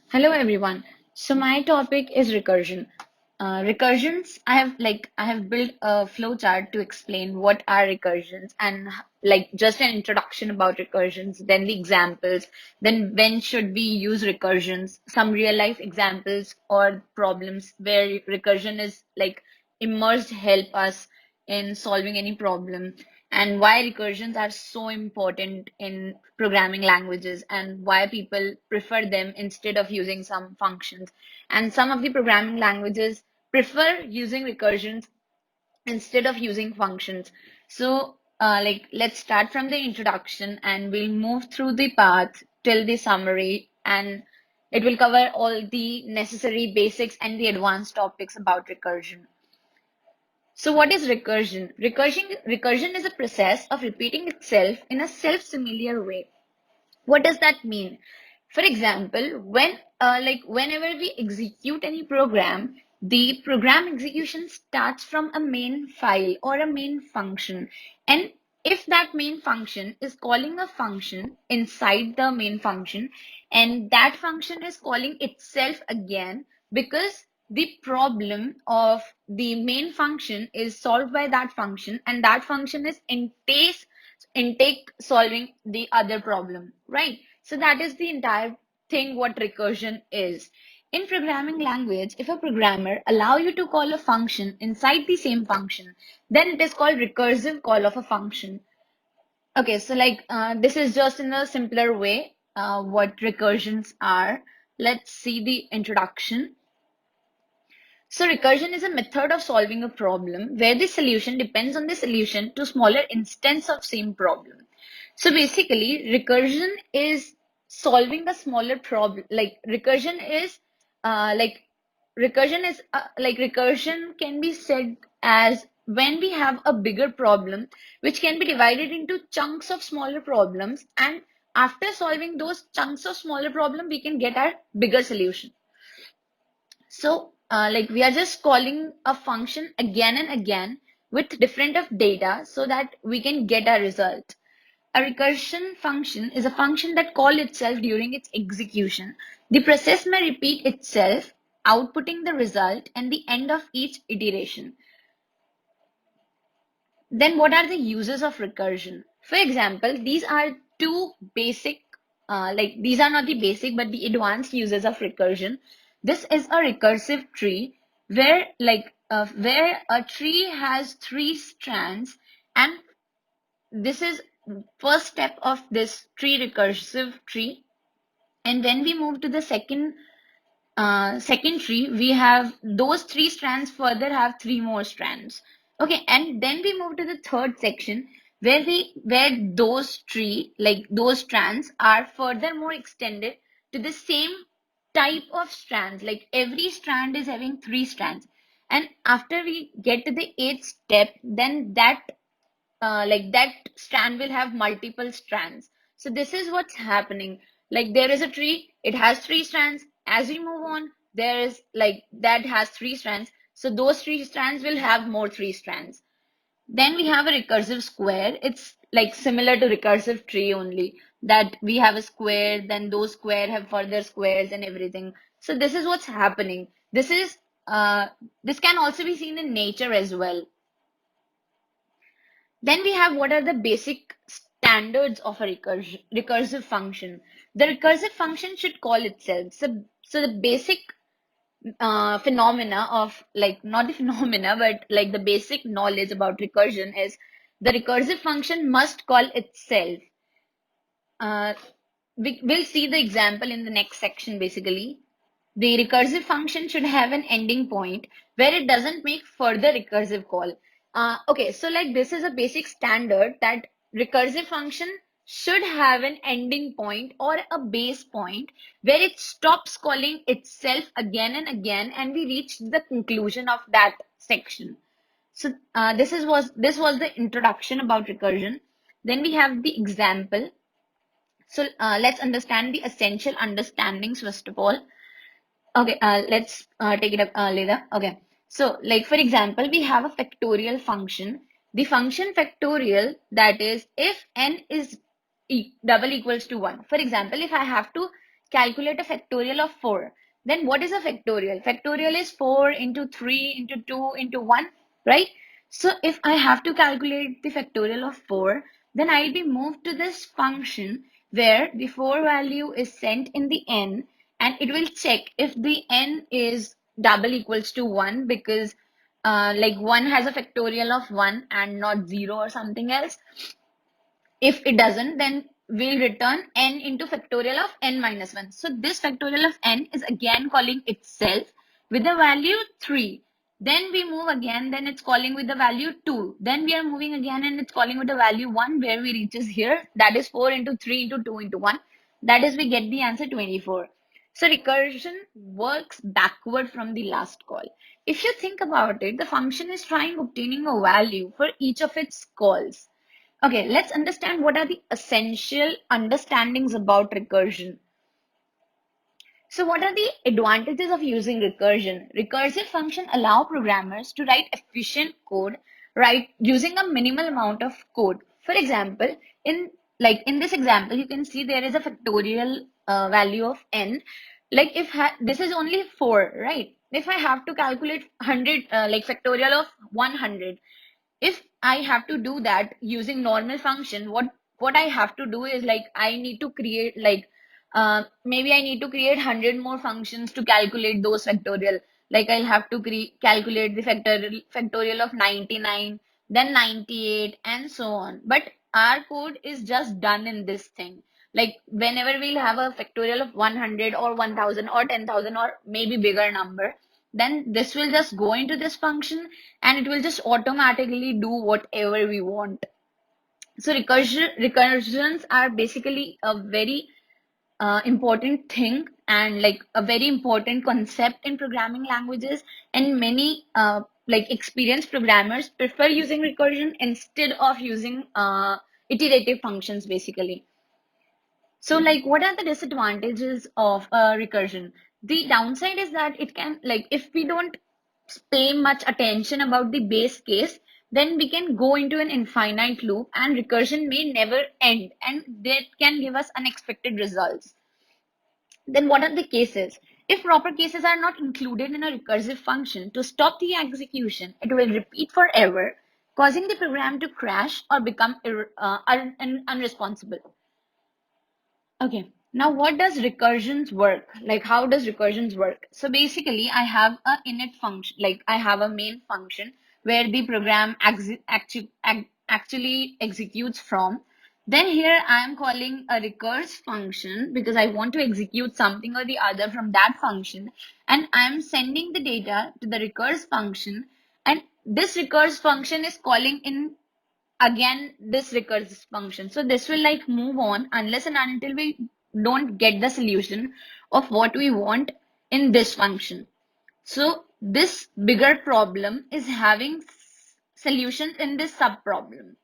Hello everyone. So my topic is recursion. Recursions, I have built a flow chart to explain what are recursions and like just an introduction about recursions, then the examples, then when should we use recursions, some real life examples or problems where recursion is like immersed help us in solving any problem, and why recursions are so important in programming languages and why people prefer them instead of using some functions. And some of the programming languages prefer using recursions instead of using functions. So, let's start from the introduction and we'll move through the path till the summary, and it will cover all the necessary basics and the advanced topics about recursion. So what is recursion? Recursion is a process of repeating itself in a self-familiar way. What does that mean? For example, whenever we execute any program, the program execution starts from a main file or a main function. And if that main function is calling a function inside the main function, and that function is calling itself again because the problem of the main function is solved by that function, and that function is intake solving the other problem, right? So that is the entire thing what recursion is. In programming language, if a programmer allow you to call a function inside the same function, then it is called recursive call of a function. Okay, so this is just in a simpler way what recursions are. Let's see the introduction. So recursion is a method of solving a problem where the solution depends on the solution to smaller instance of same problem. So basically, recursion is solving a smaller problem. Uh, like recursion can be said as when we have a bigger problem which can be divided into chunks of smaller problems, and after solving those chunks of smaller problem, we can get our bigger solution. So, we are just calling a function again and again with different of data so that we can get a result. A recursion function is a function that calls itself during its execution. The process may repeat itself, outputting the result and the end of each iteration. Then what are the uses of recursion? For example, these are two basic, these are not the basic, but the advanced uses of recursion. This is a recursive tree where a tree has three strands, and this is first step of this tree recursive tree. And when we move to the second tree, we have those three strands further have three more strands. Okay, and then we move to the third section where those strands are further more extended to the same type of strands. Like every strand is having three strands. And after we get to the eighth step, then that strand will have multiple strands. So this is what's happening. Like there is a tree, it has three strands. As we move on, there is like that has three strands. So those three strands will have more three strands. Then we have a recursive square. It's like similar to recursive tree only that we have a square, then those square have further squares and everything. So this is what's happening. This can also be seen in nature as well. Then we have what are the basic standards of a recursive function. The recursive function should call itself. So the basic phenomena of like not the phenomena but like the basic knowledge about recursion is the recursive function must call itself. Uh, we'll see the example in the next section basically. The recursive function should have an ending point where it doesn't make further recursive call. Okay, so like this is a basic standard that recursive function should have an ending point or a base point where it stops calling itself again and again, and we reach the conclusion of that section. So this was the introduction about recursion. Then we have the example. So let's understand the essential understandings first of all. Okay, let's take it up later. Okay, so like for example, we have a factorial function. The function factorial, that is if n is double equals to 1. For example, if I have to calculate a factorial of 4, then what is a factorial? Factorial is 4 into 3 into 2 into 1, right? So if I have to calculate the factorial of 4, then I'll be moved to this function where the 4 value is sent in the n, and it will check if the n is double equals to 1, because like 1 has a factorial of 1 and not 0 or something else. If it doesn't, then we'll return n into factorial of n minus 1. So this factorial of n is again calling itself with the value 3. Then we move again, then it's calling with the value 2. Then we are moving again and it's calling with the value 1, where we reaches here. That is 4 into 3 into 2 into 1. That is, we get the answer 24. So recursion works backward from the last call. If you think about it, the function is trying obtaining a value for each of its calls. Okay, let's understand what are the essential understandings about recursion. So what are the advantages of using recursion? Recursive function allow programmers to write efficient code, right, using a minimal amount of code. For example, in this example, you can see there is a factorial value of n. Like if this is only 4, right? If I have to calculate 100, like factorial of 100, if I have to do that using normal function, what I have to do is, like, I need to create, like, maybe I need to create 100 more functions to calculate those factorial. Like I'll have to calculate the factorial of 99, then 98, and so on. But our code is just done in this thing. Like whenever we'll have a factorial of 100 or 1000 or 10,000 or maybe bigger number, then this will just go into this function and it will just automatically do whatever we want. So recursions are basically a very important thing, and like a very important concept in programming languages, and many like experienced programmers prefer using recursion instead of using iterative functions basically. So, like, what are the disadvantages of recursion? The downside is that it can, like, if we don't pay much attention about the base case, then we can go into an infinite loop and recursion may never end, and that can give us unexpected results. Then what are the cases? If proper cases are not included in a recursive function, to stop the execution, it will repeat forever, causing the program to crash or become unresponsible. Okay, now what does recursions work? Like, how does recursions work? So basically, I have a init function, like I have a main function where the program actually executes from. Then here I am calling a recurse function because I want to execute something or the other from that function, and I am sending the data to the recurse function, and this recurse function is calling in again this recursive function. So this will like move on unless and until we don't get the solution of what we want in this function. So this bigger problem is having solutions in this sub problem.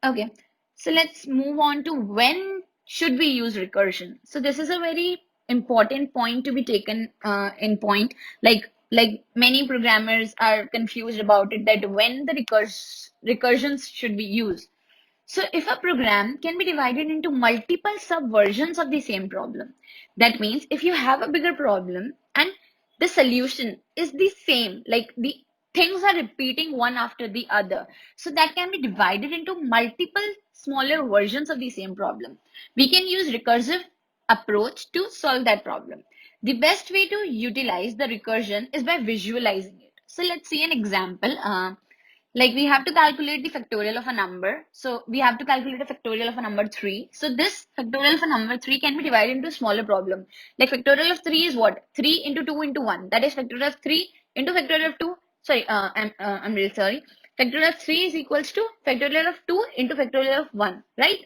Okay, so let's move on to when should we use recursion. So this is a very important point to be taken in point. Like many programmers are confused about it, that when the recursions should be used. So if a program can be divided into multiple subversions of the same problem, that means if you have a bigger problem and the solution is the same, like the things are repeating one after the other, so that can be divided into multiple smaller versions of the same problem. We can use recursive approach to solve that problem. The best way to utilize the recursion is by visualizing it. So let's see an example. Like we have to calculate the factorial of a number. So we have to calculate a factorial of a number 3. So this factorial of a number 3 can be divided into a smaller problem. Like factorial of 3 is what? 3 into 2 into 1. That is factorial of 3 into factorial of 2. Sorry, I'm really sorry. Factorial of 3 is equals to factorial of 2 into factorial of 1, right?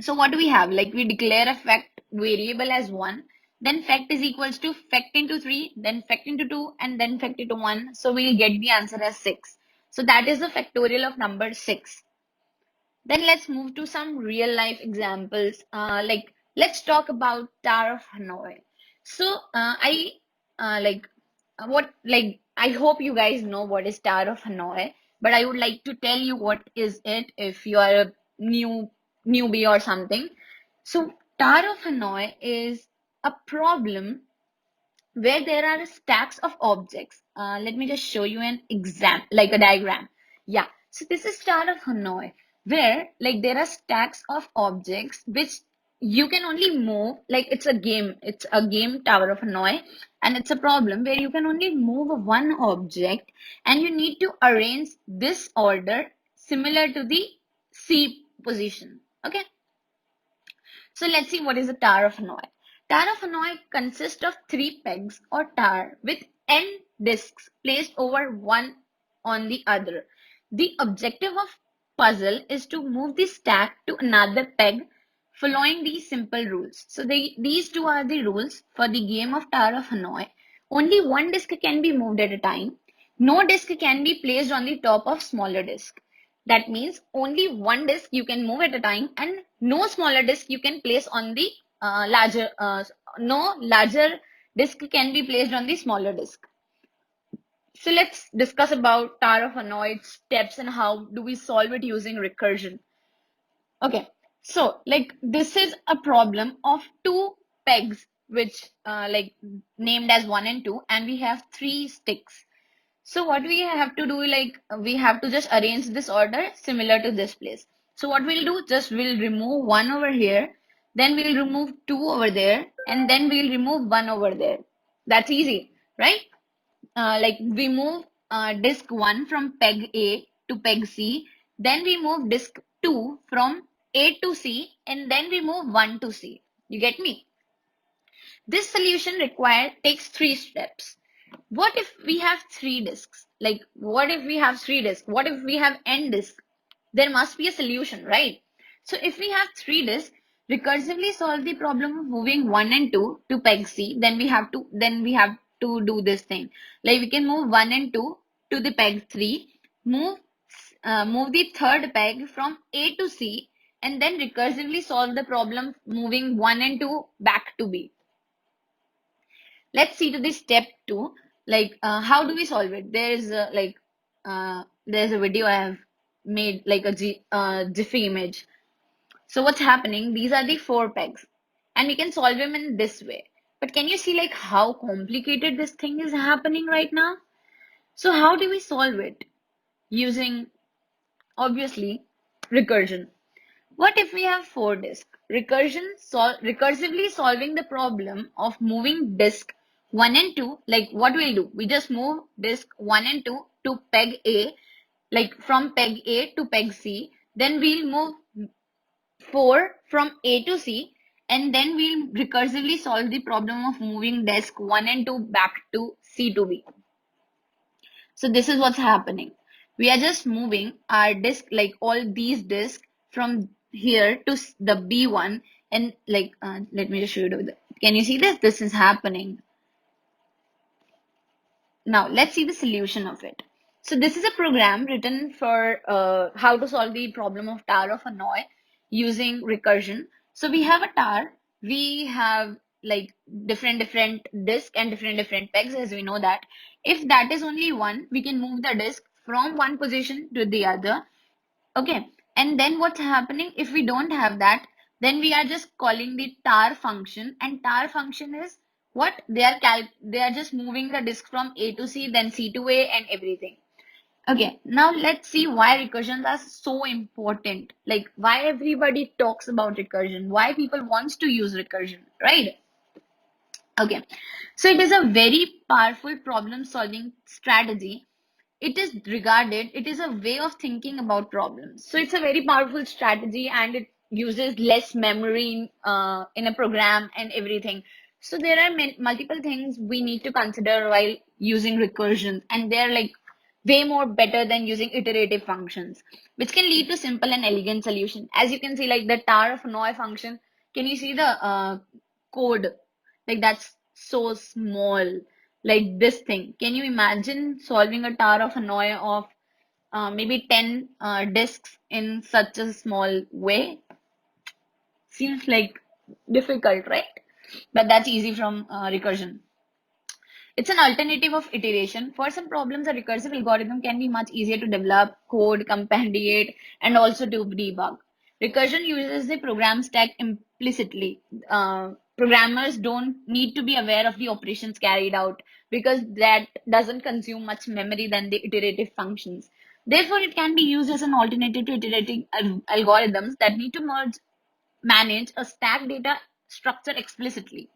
So what do we have? Like we declare a fact variable as 1, then fact is equals to fact into 3, then fact into 2, and then fact into 1. So we'll get the answer as 6. So that is the factorial of number 6. Then let's move to some real life examples. Like let's talk about Tower of Hanoi. So I like what like I hope you guys know what is Tower of Hanoi, but I would like to tell you what is it if you are a newbie or something. So Tower of Hanoi is a problem where there are stacks of objects. Let me just show you an example, like a diagram. Yeah, so this is Star of Hanoi, where like there are stacks of objects which you can only move, like it's a game Tower of Hanoi, and it's a problem where you can only move one object and you need to arrange this order similar to the C position. Okay, so let's see what is the Tower of Hanoi. Tower of Hanoi consists of three pegs or tower with n discs placed over one on the other. The objective of puzzle is to move the stack to another peg following these simple rules. So these two are the rules for the game of Tower of Hanoi. Only one disc can be moved at a time. No disc can be placed on the top of smaller disc. That means only one disk you can move at a time, and no smaller disk you can place on the no larger disk can be placed on the smaller disk. So let's discuss about Tower of Hanoi steps and how do we solve it using recursion. Okay, so like this is a problem of two pegs which like named as 1 and 2, and we have three sticks. So what we have to do, like we have to just arrange this order similar to this place. So what we'll do, just we'll remove one over here, then we'll remove two over there, and then we'll remove one over there. That's easy, right? Like we move disk 1 from peg A to peg C, then we move disk 2 from A to C, and then we move 1 to C. You get me? This solution takes three steps. What if we have three disks? Like, what if we have three disks? What if we have n disks? There must be a solution, right? So if we have three disks, recursively solve the problem of moving 1 and 2 to peg C, then we have to do this thing. Like we can move 1 and 2 to the peg 3, move move the third peg from A to C, and then recursively solve the problem moving 1 and 2 back to B. Let's see to the step 2, like how do we solve it. There's a video I have made, like a jiffy image. So what's happening, these are the four pegs and we can solve them in this way, but can you see like how complicated this thing is happening right now? So how do we solve it? Using obviously recursion. What if we have four disks? Recursively solving the problem of moving disk 1 and 2, like what we'll do, we just move disk 1 and 2 to peg A, like from peg A to peg C, then we'll move 4 from A to C, and then we'll recursively solve the problem of moving disk 1 and 2 back to C to B. So this is what's happening. We are just moving our disk, like all these disks from here to the B1, and like let me just show you. Can you see this? This is happening. Now let's see the solution of it. So this is a program written for how to solve the problem of Tower of Hanoi using recursion. So we have a tower, we have like different disk and different pegs, as we know that. If that is only one, we can move the disk from one position to the other. Okay, and then what's happening if we don't have that? Then we are just calling the tar function, and tar function is what they are just moving the disk from A to C, then C to A, and everything. Okay, now let's see why recursions are so important. Like why everybody talks about recursion, why people wants to use recursion, right? Okay, so it is a very powerful problem solving strategy. It is a way of thinking about problems. So it's a very powerful strategy, and it uses less memory in a program and everything. So there are multiple things we need to consider while using recursion, and they're like way more better than using iterative functions, which can lead to simple and elegant solution. As you can see, like the Tower of Hanoi function, can you see the code? Like that's so small, like this thing. Can you imagine solving a Tower of Hanoi of maybe 10 disks in such a small way? Seems like difficult, right? But that's easy from recursion. It's an alternative of iteration. For some problems, a recursive algorithm can be much easier to develop, code, companiate, and also to debug. Recursion uses the program stack implicitly. Programmers don't need to be aware of the operations carried out because that doesn't consume much memory than the iterative functions. Therefore, it can be used as an alternative to iterative algorithms that need to manage a stack data structure explicitly.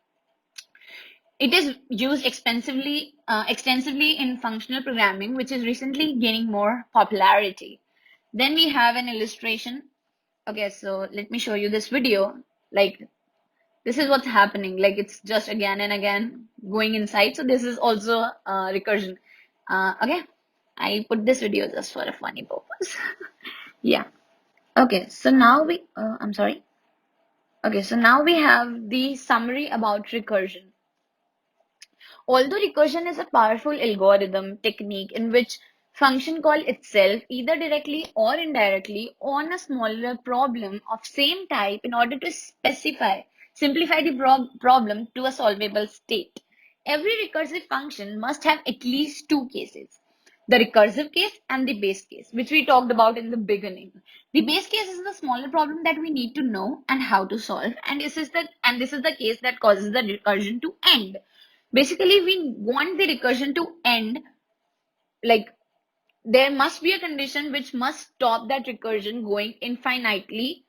It is used extensively in functional programming, which is recently gaining more popularity. Then we have an illustration. Okay, so let me show you this video. Like, this is what's happening. Like, it's just again and again going inside. So this is also recursion. Okay, I put this video just for a funny purpose. Yeah. Okay, so now I'm sorry. Okay, so now we have the summary about recursion. Although recursion is a powerful algorithm technique in which function call itself either directly or indirectly on a smaller problem of same type in order to simplify the problem to a solvable state. Every recursive function must have at least two cases. The recursive case and the base case, which we talked about in the beginning. The base case is the smaller problem that we need to know and how to solve, and this is the case that causes the recursion to end. Basically, we want the recursion to end, like there must be a condition which must stop that recursion going infinitely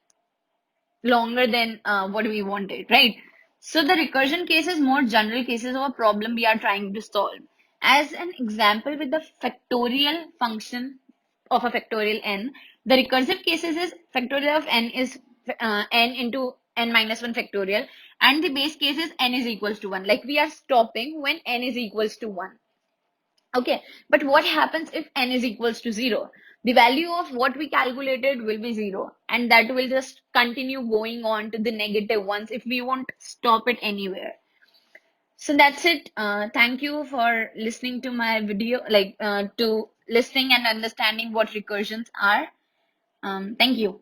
longer than what we wanted, right? So the recursion case is more general cases of a problem we are trying to solve. As an example, with the factorial function of a factorial n, the recursive cases is factorial of n is n into n minus 1 factorial, and the base case is n is equals to 1. Like we are stopping when n is equals to 1. Okay, but what happens if n is equals to 0? The value of what we calculated will be 0, and that will just continue going on to the negative ones if we won't stop it anywhere. So that's it. Thank you for listening to my video, to listening and understanding what recursions are. Thank you.